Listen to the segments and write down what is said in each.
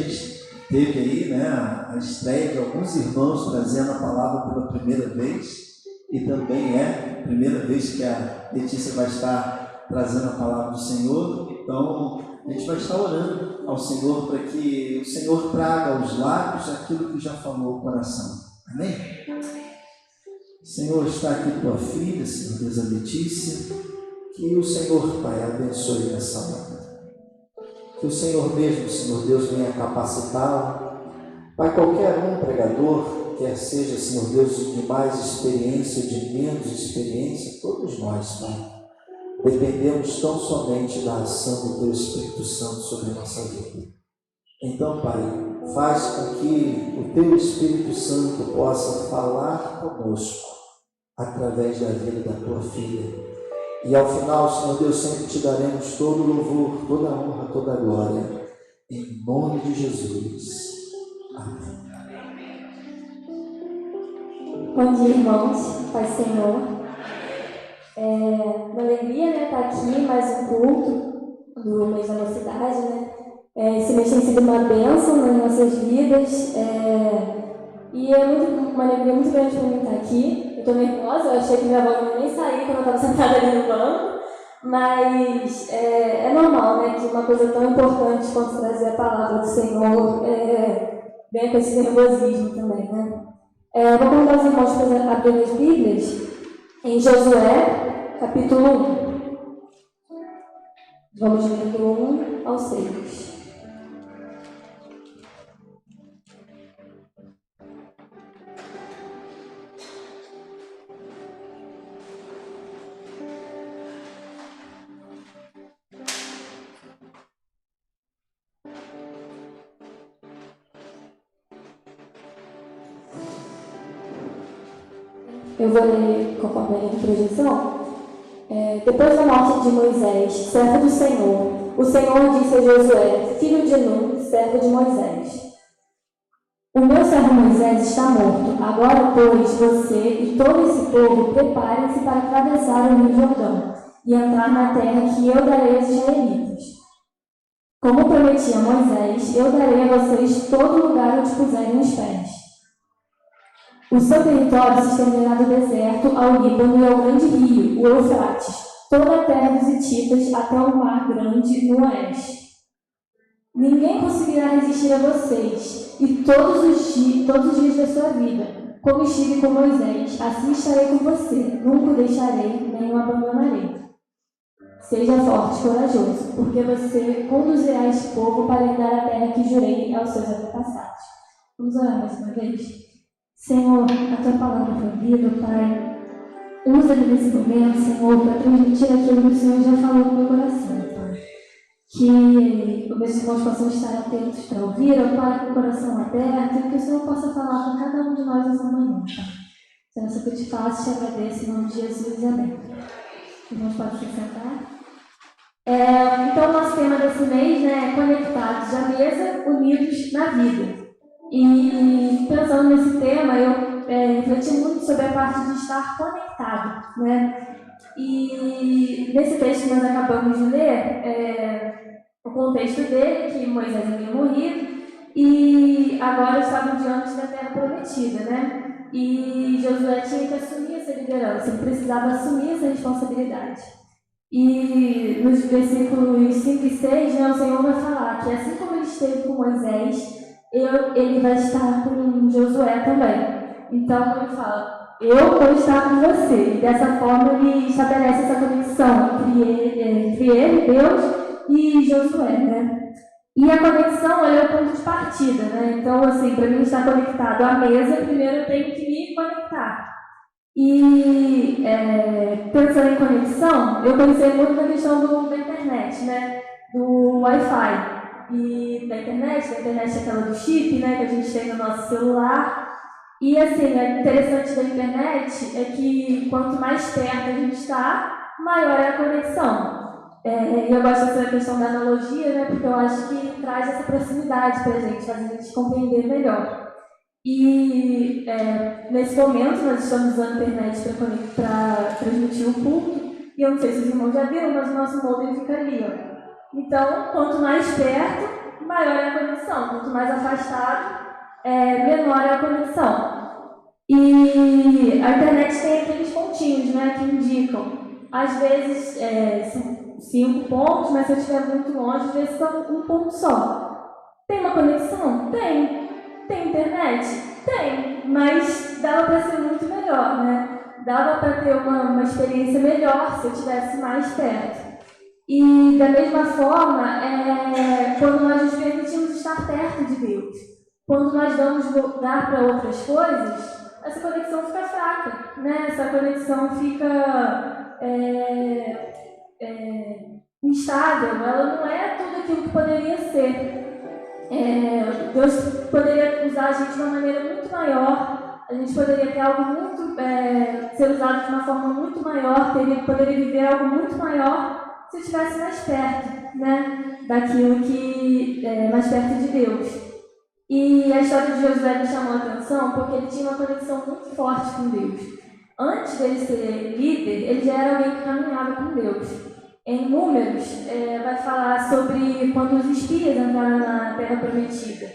gente teve aí, né, a estreia de alguns irmãos trazendo a palavra pela primeira vez, e também é a primeira vez que a Letícia vai estar trazendo a palavra do Senhor. Então a gente vai estar orando ao Senhor para que o Senhor traga aos lábios aquilo que já falou ao coração. Amém? Senhor, está aqui tua filha, Senhor Deus, a Letícia, que o Senhor, Pai, abençoe nessa hora. Que o Senhor mesmo, Senhor Deus, venha capacitá-la. Pai, qualquer um pregador, quer seja, Senhor Deus, de mais experiência, de menos experiência, todos nós, Pai, dependemos tão somente da ação do Teu Espírito Santo sobre a nossa vida. Então, Pai, faz com que o Teu Espírito Santo possa falar conosco através da vida da Tua filha. E ao final, Senhor Deus, sempre te daremos todo o louvor, toda a honra, toda a glória. Em nome de Jesus. Amém. Bom dia, irmãos. Pai Senhor. Uma alegria, né, estar aqui, mais um culto do mês da mocidade, né? Esse mês tem sido uma bênção nas nossas vidas. E é uma alegria muito grande para mim estar aqui. Eu estou nervosa, eu achei que minha voz não ia nem sair quando eu estava sentada ali no banco. Mas é normal, né, que uma coisa tão importante quanto trazer a palavra do Senhor venha com esse nervosismo também, né? Vou convidar os irmãos para abrir as Bíblias em Josué, capítulo 1. Vamos ler do 1 ao 6. Eu vou ler conforme a minha projeção. Depois da morte de Moisés, servo do Senhor, o Senhor disse a Josué, filho de Nun, servo de Moisés: O meu servo Moisés está morto. Agora, pois, você e todo esse povo preparem-se para atravessar o Rio Jordão e entrar na terra que eu darei aos israelitas. Como prometi a Moisés, eu darei a vocês todo lugar onde puserem os pés. O seu território se estenderá do deserto ao Líbano e ao grande rio, o Eufrates, toda a terra dos hititas até o mar grande no oeste. Ninguém conseguirá resistir a vocês, e todos os dias da sua vida, como estive com Moisés, assim estarei com você, nunca o deixarei, nem o abandonarei. Seja forte e corajoso, porque você conduzirá esse povo para herdar a terra que jurei aos seus antepassados. Vamos orar mais uma vez? Senhor, a Tua palavra foi lida, Pai. Usa-me nesse momento, Senhor, para transmitir aquilo que o Senhor já falou no meu coração, Pai. Que os meus irmãos possam estar atentos para ouvir, ó Pai, com o coração aberto, e que o Senhor possa falar com cada um de nós essa manhã, Pai. Senhor, essa que eu te faço, te agradeço em nome de Jesus. Amém. Irmãos, podem se sentar. Então, o nosso tema desse mês, né, é Conectados à Mesa, Unidos na Vida. E pensando nesse tema, eu refleti muito sobre a parte de estar conectado, né? E nesse texto que nós acabamos de ler, o contexto dele, que Moisés havia morrido e agora estavam diante da terra prometida, né? E Josué tinha que assumir essa liderança, ele precisava assumir essa responsabilidade. E nos versículos 5 e 6, né, o Senhor vai falar que assim como ele esteve com Moisés, ele vai estar com Josué também. Então ele fala, eu vou estar com você. E dessa forma ele estabelece essa conexão entre ele, Deus, e Josué, né? E a conexão é o ponto de partida, né? Então, assim, para mim estar conectado à mesa, primeiro eu tenho que me conectar. E pensando em conexão, eu pensei muito na questão da internet, né? Do Wi-Fi. E da internet é aquela do chip, né, que a gente tem no nosso celular. E assim, o interessante da internet é que quanto mais perto a gente está, maior é a conexão. E eu gosto dessa questão da analogia, né, porque eu acho que traz essa proximidade para a gente, faz a gente compreender melhor. E nesse momento nós estamos usando a internet para transmitir o culto. E eu não sei se os irmãos já viram, mas o nosso modem fica ali, ó. Então, quanto mais perto, maior é a conexão. Quanto menor é a conexão. E a internet tem aqueles pontinhos, né, que indicam. Às vezes são 5 pontos, mas se eu estiver muito longe, às vezes são um ponto só. Tem uma conexão? Tem. Tem internet? Tem. Mas dava para ser muito melhor, né? Dava para ter uma experiência melhor se eu estivesse mais perto. E da mesma forma, quando nós nos permitimos estar perto de Deus, quando nós damos lugar para outras coisas, essa conexão fica fraca, né? Essa conexão fica instável, ela não é tudo aquilo que poderia ser. Deus poderia usar a gente de uma maneira muito maior, a gente poderia ter algo muito, ser usado de uma forma muito maior, poderia viver algo muito maior se estivesse mais perto, né? Daquilo que mais perto de Deus. E a história de Josué me chamou a atenção porque ele tinha uma conexão muito forte com Deus. Antes dele ser líder, ele já era alguém que caminhava com Deus. Em Números, vai falar sobre quando os espias entraram na Terra Prometida.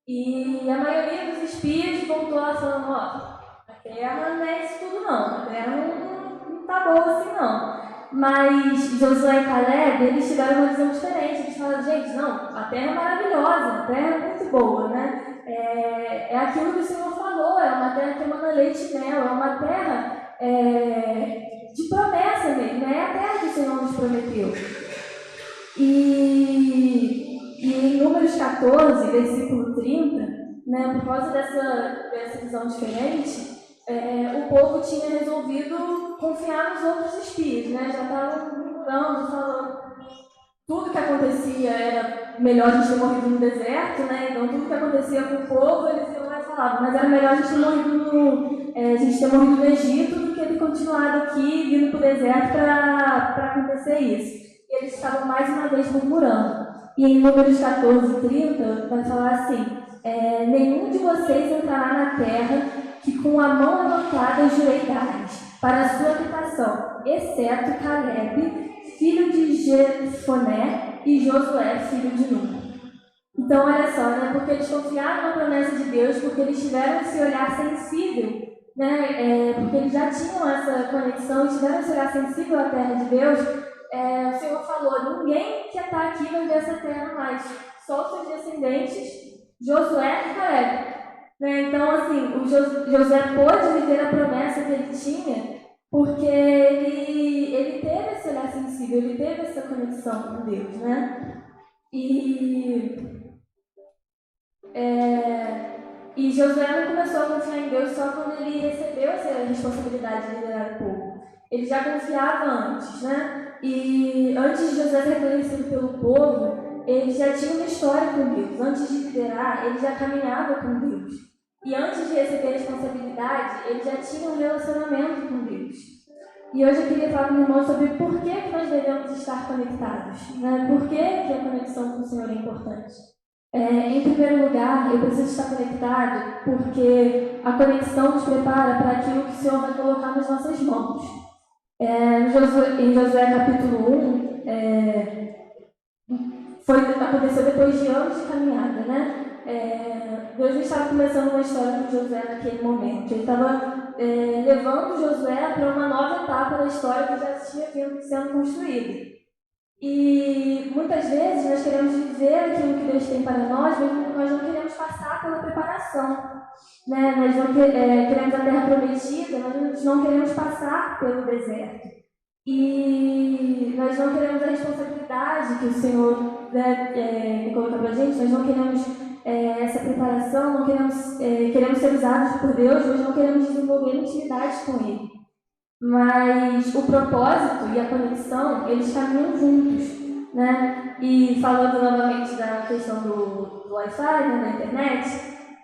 E a maioria dos espias voltou lá falando, a terra não é isso tudo não, a terra não tá boa assim não. Mas Josué e Caleb, eles tiveram uma visão diferente. Eles falaram, gente, não, a terra é maravilhosa, a terra é muito boa, né? É aquilo que o Senhor falou, é uma terra que emana leite e mel, é uma terra de promessa mesmo, é a terra que o Senhor nos prometeu. E em Números 14, versículo 30, né, por causa dessa visão diferente, o povo tinha resolvido confiar nos outros espias, né? Já estavam murmurando, falando tudo que acontecia era melhor a gente ter morrido no deserto, né? Então tudo que acontecia com o povo eles iam lá e falavam, mas era melhor a gente ter morrido no Egito do que ter continuado aqui vindo para o deserto para acontecer isso. E eles estavam mais uma vez murmurando. E em Números 14, 30 vai falar assim, nenhum de vocês entrará na terra que com a mão levantada jurei dar-lhes para a sua habitação, exceto Caleb, filho de Jefoné, e Josué, filho de Nun. Então, olha só, né? Porque eles confiaram na promessa de Deus, porque eles tiveram esse olhar sensível, né? Porque eles já tinham essa conexão, eles tiveram esse olhar sensível à terra de Deus. O Senhor falou, ninguém que está aqui vai ver essa terra mais, só os seus descendentes, Josué e Caleb. Então, assim, o Josué pôde viver a promessa que ele tinha porque ele teve esse olhar sensível, ele teve essa conexão com Deus, né? E Josué não começou a confiar em Deus só quando ele recebeu essa responsabilidade de liderar o povo. Ele já confiava antes, né? E antes de Josué ser reconhecido pelo povo, ele já tinha uma história com Deus. Antes de liderar, ele já caminhava com Deus. E antes de receber a responsabilidade, ele já tinha um relacionamento com Deus. E hoje eu queria falar com o irmão sobre por que nós devemos estar conectados, né? Por que a conexão com o Senhor é importante. Em primeiro lugar, eu preciso estar conectado porque a conexão nos prepara para aquilo que o Senhor vai colocar nas nossas mãos. Em Josué capítulo 1, aconteceu depois de anos de caminhada, né? Deus não estava começando uma história com Josué naquele momento. Ele estava levando Josué para uma nova etapa da história que já tinha vindo sendo construída. E muitas vezes nós queremos viver aquilo que Deus tem para nós, mas nós não queremos passar pela preparação. Né? Nós não queremos a terra prometida, mas nós não queremos passar pelo deserto. E nós não queremos a responsabilidade que o Senhor colocou para a gente, nós não queremos essa preparação, não queremos ser usados por Deus, mas não queremos desenvolver intimidade com Ele. Mas o propósito e a conexão, eles caminham juntos, né? E falando novamente da questão do Wi-Fi, né, da internet,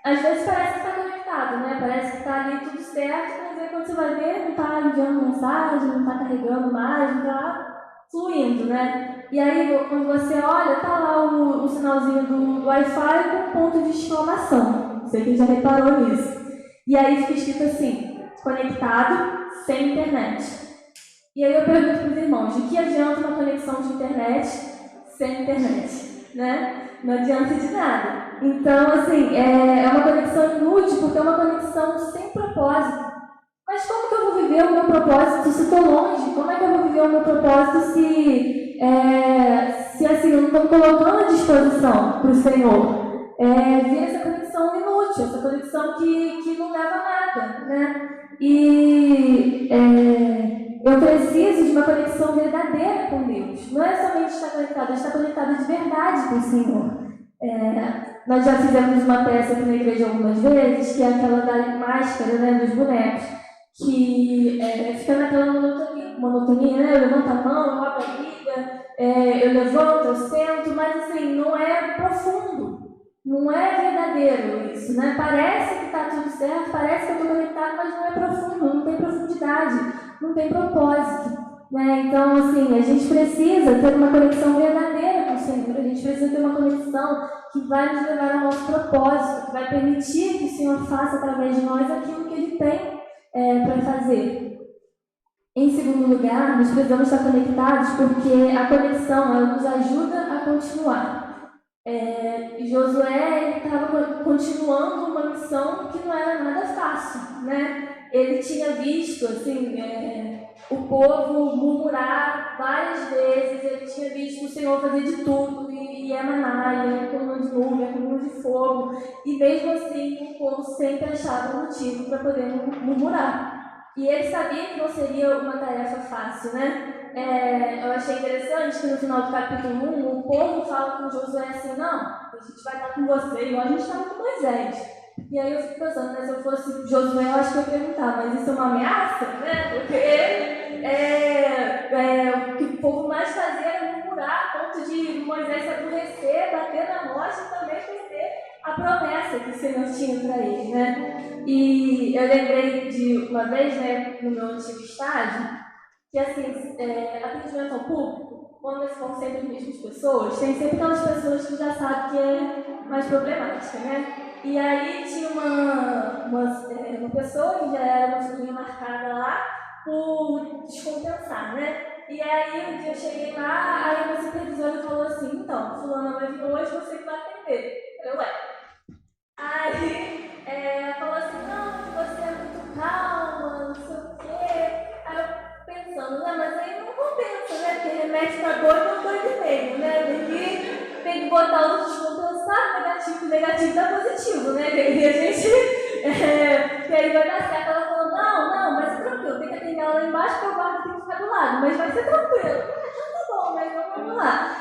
às vezes parece que está conectado, né? Parece que está ali tudo certo, mas aí quando você vai ver, não está enviando mensagem, não está carregando mais, não está fluindo, né? E aí, quando você olha, está lá o sinalzinho do Wi-Fi com um ponto de exclamação. Não sei quem já reparou nisso. E aí fica escrito assim, conectado sem internet. E aí eu pergunto para os irmãos, de que adianta uma conexão de internet sem internet, né? Não adianta de nada. Então, assim, é uma conexão inútil, porque é uma conexão sem propósito. Mas como que eu vou viver o meu propósito se estou longe? Como é que eu vou viver o meu propósito se assim, eu não estou me colocando à disposição para o Senhor? Vira essa conexão inútil, essa conexão que não leva a nada, né? E eu preciso de uma conexão verdadeira com Deus. Não é somente estar conectada, estar conectada de verdade com o Senhor. Nós já fizemos uma peça aqui na igreja algumas vezes, que é aquela da máscara, né, dos bonecos, que fica naquela monotonia, né? Eu levanto a mão, eu abro a Bíblia, eu levanto, eu sento, mas assim, não é profundo. Não é verdadeiro isso, né? Parece que está tudo certo, parece que eu estou conectado, mas não é profundo, não tem profundidade, não tem propósito, né? Então, assim, a gente precisa ter uma conexão verdadeira com o Senhor, a gente precisa ter uma conexão que vai nos levar ao nosso propósito, que vai permitir que o Senhor faça através de nós aquilo que Ele tem para fazer. Em segundo lugar, nós precisamos estar conectados porque a conexão ela nos ajuda a continuar. Josué estava continuando uma missão que não era nada fácil, né? Ele tinha visto assim, o povo murmurar várias vezes, ele tinha visto o Senhor fazer de tudo, e maná, e coluna de nuvem, coluna de fogo, e mesmo assim o povo sempre achava um motivo para poder murmurar. E ele sabia que não seria uma tarefa fácil, né? Eu achei interessante que no final do capítulo 1, o povo fala com Josué assim, não, a gente vai estar com você, igual a gente estava com Moisés. E aí eu fico pensando, né, se eu fosse Josué, eu acho que eu ia perguntar, mas isso é uma ameaça, né? Porque o que o povo mais fazia era murmurar, a ponto de Moisés se aborrecer, bater na rocha e também perder a promessa que o Senhor tinha para ele, né? E eu lembrei de uma vez, né, no meu antigo estágio, que assim, atendimento ao público, quando são sempre as mesmas pessoas, tem sempre aquelas pessoas que já sabem que é mais problemática, né? E aí tinha uma pessoa que já era uma figurinha marcada lá por descompensar, né? E aí um dia eu cheguei lá, aí a minha supervisora falou assim, então, fulana vai vir hoje, você que vai atender. Eu, Aí ela falou assim, não, que você é muito calma, não sei o quê. Aí eu pensando, né, mas aí não compensa, né? Porque remédio pra dor não doido mesmo, né? Tem que botar o descompensar, negativo dá positivo, né? Que aí a gente que aí vai dar certo. Ela falou, não, mas é tranquilo, tem que atender ela lá embaixo que eu guardo tem que ficar do lado, mas vai ser tranquilo. Então tá bom, mas vamos lá.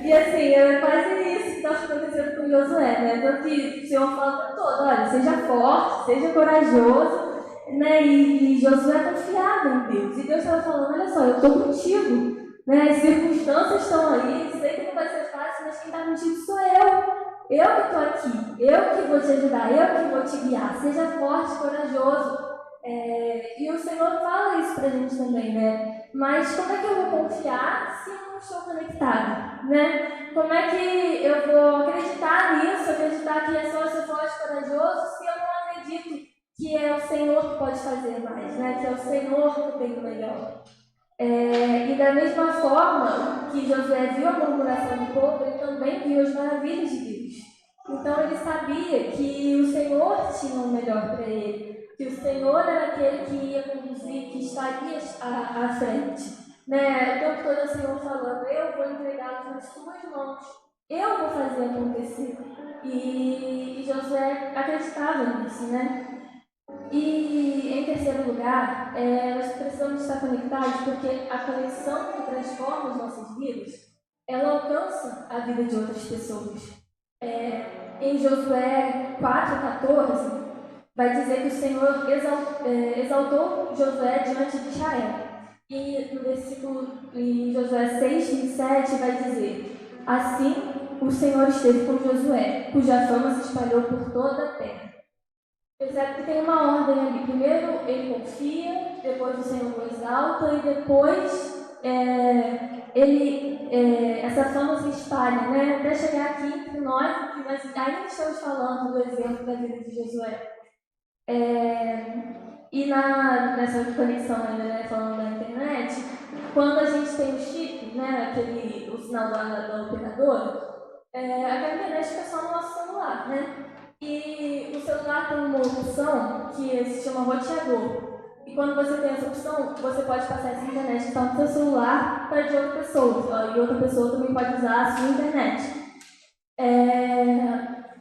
E assim, é quase isso que está acontecendo com Josué, né? Tanto que o Senhor fala para todo, olha, seja forte, seja corajoso, né? E Josué confiava em Deus. E Deus estava falando, olha só, eu estou contigo, né? As circunstâncias estão aí, sei que não vai ser fácil, mas quem está contigo sou eu. Eu que estou aqui, eu que vou te ajudar, eu que vou te guiar. Seja forte, corajoso. E o Senhor fala isso pra gente também, né? Mas como é que eu vou confiar se eu não estou conectado, né? Como é que eu vou acreditar nisso, acreditar que é só ser forte e corajoso, se eu não acredito que é o Senhor que pode fazer mais, né? Que é o Senhor que tem o melhor. E da mesma forma que Josué viu a murmuração do povo, ele também viu as maravilhas de Deus. Então ele sabia que o Senhor tinha o melhor para ele. Que o Senhor era aquele que ia conduzir, que estaria à frente. Né? O tempo todo o Senhor falando, eu vou entregá-los nas tuas mãos, eu vou fazer acontecer. E Josué acreditava nisso, né? E em terceiro lugar, nós precisamos estar conectados porque a conexão que transforma as nossas vidas, ela alcança a vida de outras pessoas. Em Josué 4,14, vai dizer que o Senhor exaltou Josué diante de Israel. E no versículo em Josué 6,27 vai dizer, assim o Senhor esteve com Josué, cuja fama se espalhou por toda a terra. Percebe que tem uma ordem ali. Primeiro ele confia, depois o Senhor o exalta e depois essa fama se espalha, né? Até chegar aqui entre nós, que nós ainda estamos falando do exemplo da vida de Josué. E nessa conexão ainda, né, falando da internet, quando a gente tem o chip, né, o sinal da operadora, a internet fica só no nosso celular, né? E o celular tem uma opção que se chama roteador. E quando você tem essa opção, você pode passar essa internet que está no seu celular para de outra pessoa. E outra pessoa também pode usar a sua internet.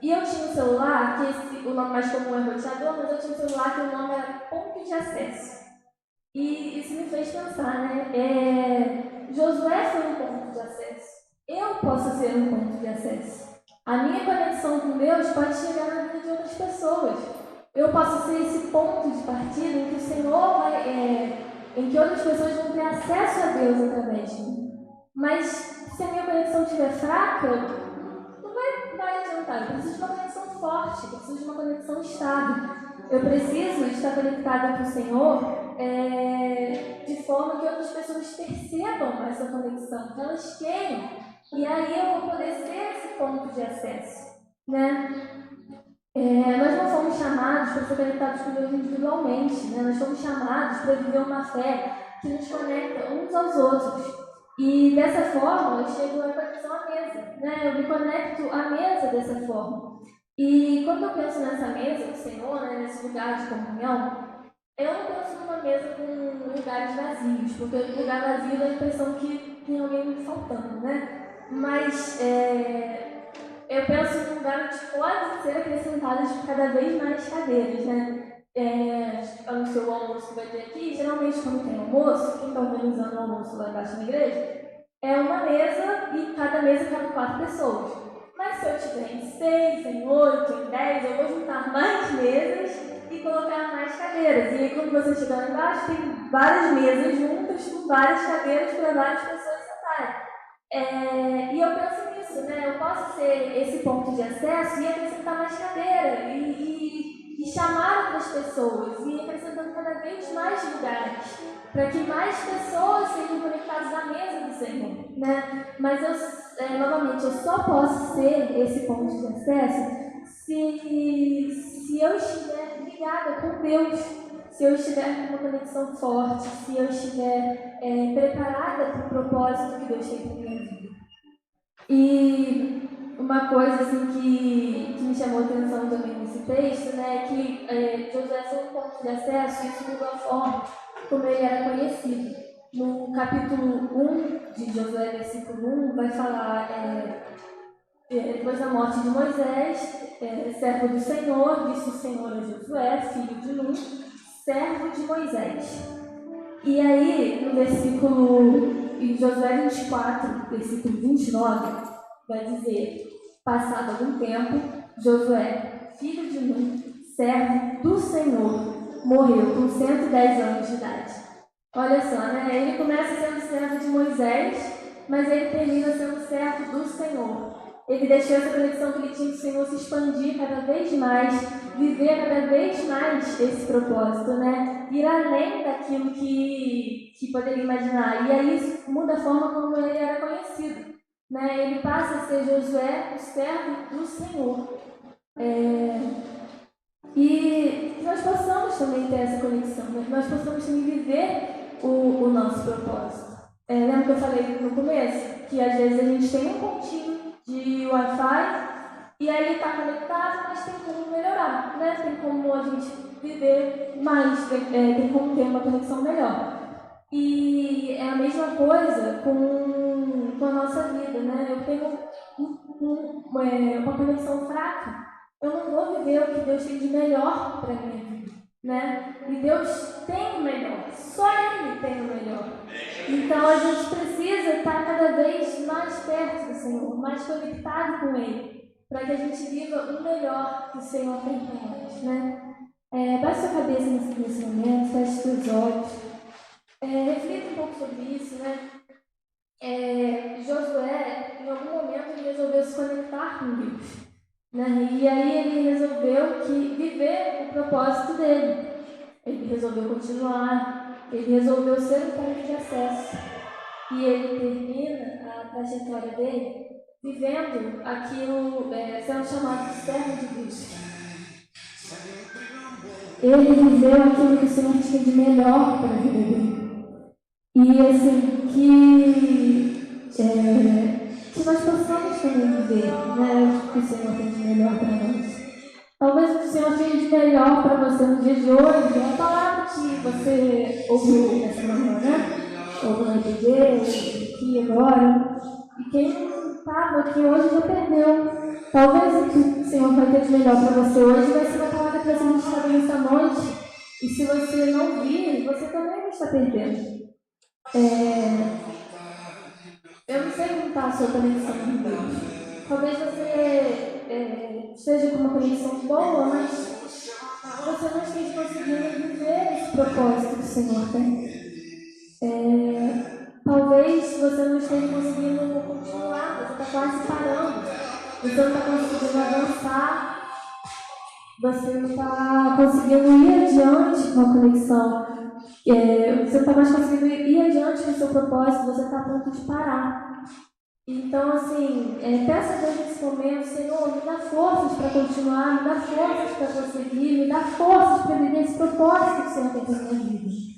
E eu tinha um celular, que o nome mais comum é roteador, mas eu tinha um celular que o nome era ponto de acesso. E isso me fez pensar, né? Josué foi um ponto de acesso. Eu posso ser um ponto de acesso. A minha conexão com Deus pode chegar na vida de outras pessoas. Eu posso ser esse ponto de partida em que o Senhor em que outras pessoas vão ter acesso a Deus através de mim. Mas se a minha conexão estiver fraca, não vai adiantar. Eu preciso de uma conexão forte, eu preciso de uma conexão estável. Eu preciso estar conectada com o Senhor de forma que outras pessoas percebam essa conexão, que elas queiram. E aí eu vou poder ser esse ponto de acesso, né? Nós não fomos chamados para ser conectados com Deus individualmente, né? Nós fomos chamados para viver uma fé que nos conecta uns aos outros. E dessa forma eu chego à conexão à mesa, né? Eu me conecto à mesa dessa forma. E quando eu penso nessa mesa do Senhor, né, nesse lugar de comunhão, eu não penso numa mesa com lugares vazios, porque lugar vazio dá a impressão que tem alguém faltando, né? Mas eu penso num lugar onde podem ser acrescentadas cada vez mais cadeiras, né? No seu almoço que vai ter aqui, geralmente quando tem almoço, quem está organizando o almoço lá embaixo na igreja, é uma mesa e cada mesa cabe 4 pessoas. Mas se eu tiver em 6, em 8, em 10, eu vou juntar mais mesas e colocar mais cadeiras. E aí quando você chegar lá embaixo, tem várias mesas juntas com várias cadeiras para várias pessoas sentarem. E eu penso nisso, né? Eu posso ser esse ponto de acesso e acrescentar mais cadeira e chamar outras pessoas e acrescentando cada vez mais lugares para que mais pessoas sejam conectadas à mesa do Senhor, né? Mas novamente, eu só posso ser esse ponto de acesso se eu estiver ligada com Deus, se eu estiver com uma conexão forte, se eu estiver preparada para o propósito que Deus tem para minha vida. E uma coisa assim, que me chamou a atenção também nesse texto, né, é que Josué foi um ponto de acesso e isso mudou a forma como ele era conhecido. No capítulo 1 de Josué, versículo 1, vai falar depois da morte de Moisés, servo do Senhor, disse o Senhor a Josué, filho de Nun, servo de Moisés. E aí, no versículo, em Josué 24, versículo 29, vai dizer: passado algum tempo, Josué, filho de Nun, servo do Senhor, morreu com 110 anos de idade. Olha só, né? Ele começa sendo servo de Moisés, mas ele termina sendo servo do Senhor. Ele deixou essa conexão que ele tinha com o Senhor se expandir cada vez mais, viver cada vez mais esse propósito, né? Ir além daquilo que poderia imaginar. E aí isso muda a forma como ele era conhecido, né? Ele passa a ser Josué, o servo do Senhor. E nós possamos também ter essa conexão, né? Nós possamos também viver o nosso propósito. Lembra que eu falei no começo? Que às vezes a gente tem um pontinho de Wi-Fi e aí está conectado, mas tem como melhorar, né? Tem como a gente viver mais, tem como ter uma conexão melhor. E é a mesma coisa com a nossa vida, né? Eu tenho uma conexão fraca, eu não vou viver o que Deus tem de melhor para a minha vida, né? E Deus tem o melhor, só Ele tem o melhor. Então a gente precisa estar cada vez mais perto do Senhor, mais conectado com Ele, para que a gente viva o melhor que o Senhor tem para nós, né? Baixe sua cabeça nesse momento, feche seus olhos, reflita um pouco sobre isso, né? Josué, em algum momento, ele resolveu se conectar com Deus, né? E aí ele resolveu viver o propósito dele. Ele resolveu continuar, ele resolveu ser um ponto de acesso. E ele termina a trajetória dele vivendo aquilo, sendo chamado de servo de Deus. Ele viveu aquilo que o Senhor tinha de melhor para a vida dele. E assim, que que nós possamos também viver, né, o que o Senhor tem de melhor para nós. Talvez o que o Senhor tenha de melhor para você no dia de hoje é a palavra que você ouviu nessa manhã, né? Ouviu no RPG, aqui agora. E quem não estava aqui hoje já perdeu. Talvez o que o Senhor vai ter de melhor para você hoje vai ser uma palavra que vai ser ministrada nessa noite. E se você não vir, você também vai estar perdendo. Eu não sei como está a sua conexão com Deus. Talvez você esteja com uma conexão boa, mas você não esteja conseguindo viver esse propósito que o Senhor tem. Talvez você não esteja conseguindo continuar, você está quase parando. Você não está conseguindo avançar. Você não está conseguindo ir adiante com a conexão. Você não está mais conseguindo ir adiante com o seu propósito, você está a ponto de parar. Então, assim, peça a Deus nesse momento, Senhor, me dá forças para continuar, me dá forças para prosseguir, me dá forças para viver esse propósito que o Senhor tem para a minha vida.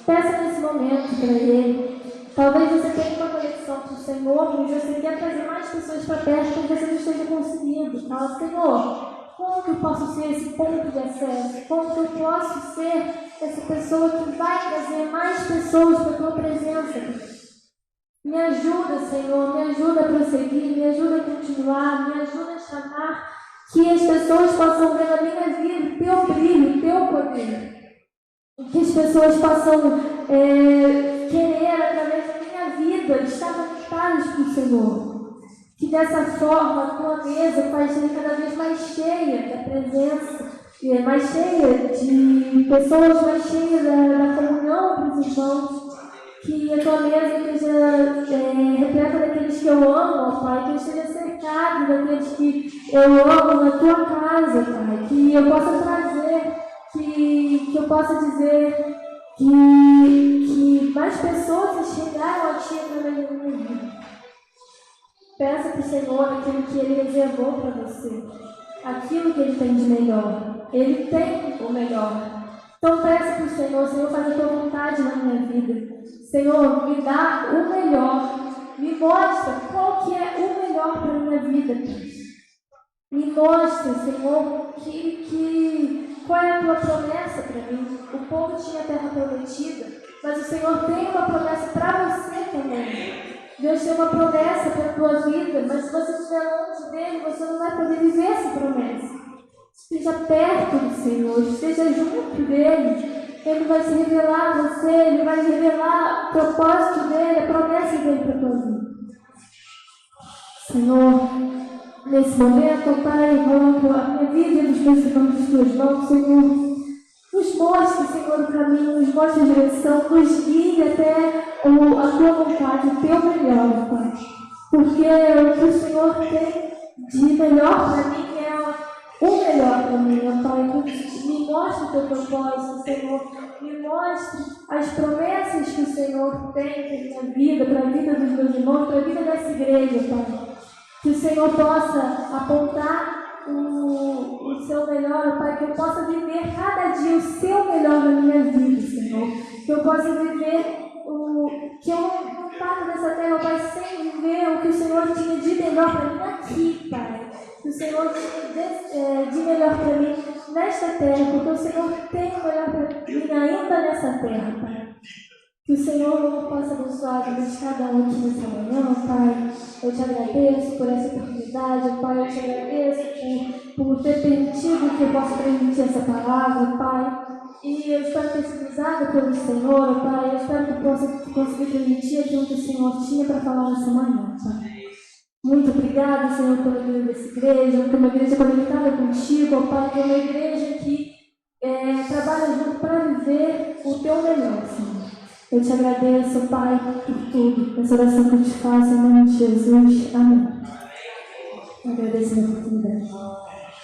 Peça nesse momento para Ele. Talvez você tenha uma conexão com o Senhor, mas você quer trazer mais pessoas para perto que você não esteja conseguindo. Fala, Senhor, como que eu posso ser esse ponto de acesso? Como que eu posso ser essa pessoa que vai trazer mais pessoas para a Tua presença? Me ajuda, Senhor, me ajuda a prosseguir, me ajuda a continuar, me ajuda a chamar que as pessoas possam ver na minha vida o Teu brilho, o Teu poder. Que as pessoas possam querer, através da minha vida, estar conectadas com o Senhor. Que dessa forma a Tua mesa vai ser cada vez mais cheia da presença, mais cheia de pessoas, mais cheia da comunhão entre os irmãos. Que a Tua mesa esteja repleta daqueles que eu amo, ó Pai, que eu esteja cercado daqueles que eu amo na Tua casa, Pai, que eu possa trazer, que eu possa dizer que mais pessoas chegaram a Ti através da minha vida. Peça para o Senhor aquilo que Ele reservou para você, aquilo que Ele tem de melhor. Ele tem o melhor. Então peça para o Senhor, faz a Tua vontade na minha vida. Senhor, me dá o melhor. Me mostra qual que é o melhor para a minha vida, Deus. Me mostra, Senhor, qual é a Tua promessa para mim. O povo tinha a terra prometida, mas o Senhor tem uma promessa para você também. Deus tem uma promessa para a tua vida, mas se você estiver longe dele, você não vai poder viver essa promessa. Esteja perto do Senhor, esteja junto dele. Ele vai se revelar a você, Ele vai revelar o propósito dele, a promessa dele para a tua vida. Senhor, nesse momento, Pai, eu coloco a minha vida e os meus irmãos nas tuas mãos, Senhor. Nos mostre, Senhor, o caminho, nos mostre a direção, nos guie até a Tua vontade, o Teu melhor, Pai. Porque o que o Senhor tem de melhor para mim é o melhor para mim, ó Pai. Me mostre o Teu propósito, Senhor. Me mostre as promessas que o Senhor tem para a minha vida, para a vida dos meus irmãos, para a vida dessa igreja, Pai. Que o Senhor possa apontar o Seu melhor, Pai. Que eu possa viver cada dia o Seu melhor na minha vida, Senhor. Que eu possa viver que eu não paro nessa terra, Pai, sem viver o que o Senhor tinha de melhor para mim aqui, Pai. Que o Senhor tinha de melhor para mim nesta terra, porque o Senhor tem o melhor para mim ainda nessa terra, Pai. Que o Senhor possa abençoar a vida de cada um aqui nessa manhã, Pai. Eu te agradeço por essa oportunidade, Pai. Eu te agradeço por ter permitido que eu possa transmitir essa palavra, Pai. E eu espero ter sido usada pelo Senhor, Pai. Eu espero que eu possa conseguir transmitir aquilo que o Senhor tinha para falar nessa manhã, Pai. Muito obrigada, Senhor, pela vida dessa igreja, por uma igreja conectada contigo, ó Pai, por uma igreja que trabalha junto para viver o Teu melhor, Senhor. Eu te agradeço, Pai, por tudo. Essa oração que eu te faço em nome de Jesus. Amém. Eu agradeço a oportunidade.